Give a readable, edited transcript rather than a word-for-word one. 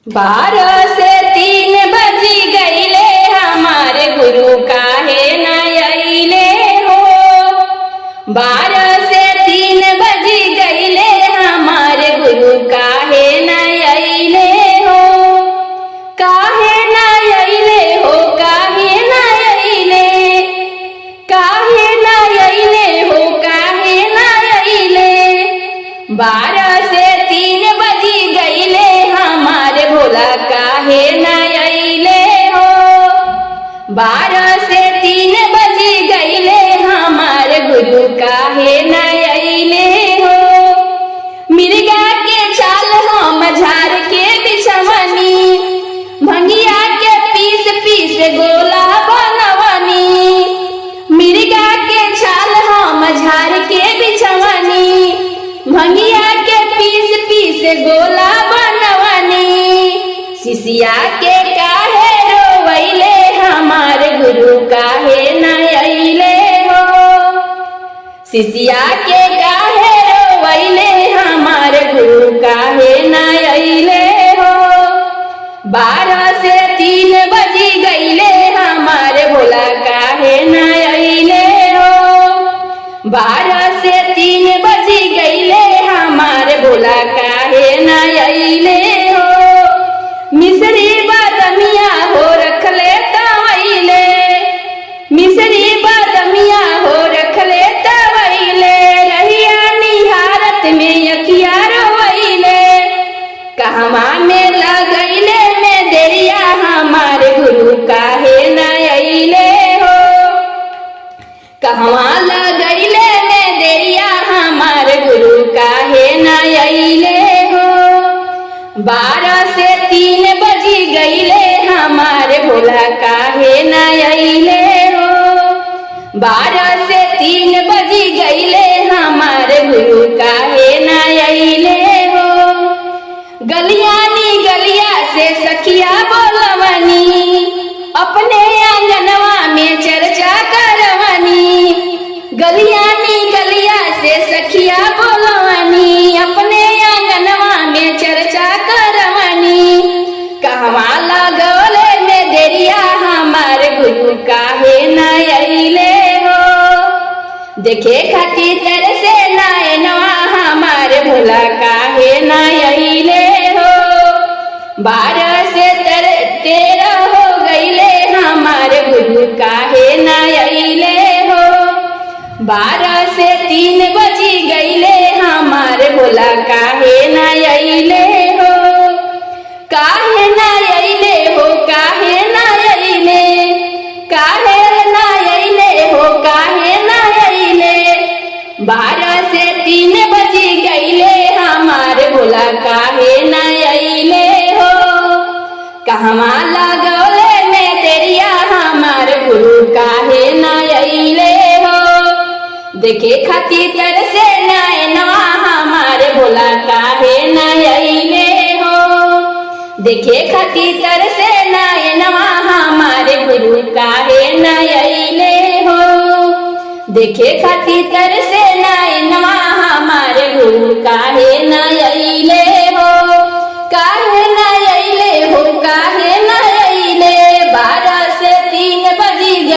12 से 3 बजी गईले हमारे गुरु काहे न अइले हो। 12 से 3 बजी गईले हमारे गुरु काहे न अइले हो। काहे न अइले हो, काहे न अइले, काहे न अइले हो, काहे न अइले। 12 से 3 बजी गईले हमारे भोला काहे न अइले हो। 12 से 3 बजी गईले हमारे गुरु काहे न अइले हो। मिर्गा के छाल हम झाड़ के बिछवनी, भंगिया के पीस पीस गोला बनवनी। मिर्गा के छाल हम झाड़ के बिछवनी, भंगिया के पीस पीस गोला बनवनी। शिष्या के काहे रोवैले हमारे गुरु काहे न अइले हो। शिष्या के काहे रोवैले हमारे गुरु काहे न अइले हो। 12 से 3 बजी गईले हमारे भोला काहे न अइले हो। 12 से 3 बजी गईले हमारे भोला काहे न अइले हो। मिसरी बादमिया हो रखले तवैले, मिसरी बादमिया हो रखले तवैले। रहिया निहारत में अखिया रोवैले, कहवा में लगैले में देरिया हमारे गुरु काहे न अइले हो। कहवा लगैले में देरिया हमारे गुरु काहे न अइले हो। 12 से 3 बजी गईले हमारे भोला काहे न अइले हो। 12 से 3 बजी गईले हमारे गुरु काहे न अइले हो। गलियानी गलिया से सखिया बोलवनी, अपने आंगनवा में चर्चा करवनी। गलियानी गलिया से सखिया बोलवनी, अपने आंगनवा में चर्चा करवनी। कहवा लगौले में देरिया हमारे गुरु काहे न अइले हो। देखे खातिर तरसे नयनवा हमारे भोला काहे न अइले हो। 12 से 13 हो गईले हमारे गुरु काहे न अइले हो। 12 से 3 बजी गईले हमारे भोला काहे न अइले हो। काहे न अइले हो, काहे न अइले, काहे न अइले हो, काहे न अइले। 12 से 3 बजी गईले हमारे भोला काहे न अइले हो। कहवा लगौले में देरिया हमारे गुरु काहे न अइले हो। देखे खातिर तरसे नयनवा हमारे भोला काहे न अइले हो। देखे खातिर तरसे नयनवा हमारे गुरु काहे न अइले हो। देखे खातिर तरसे नयनवा हमारे गुरु काहे न अइले हो।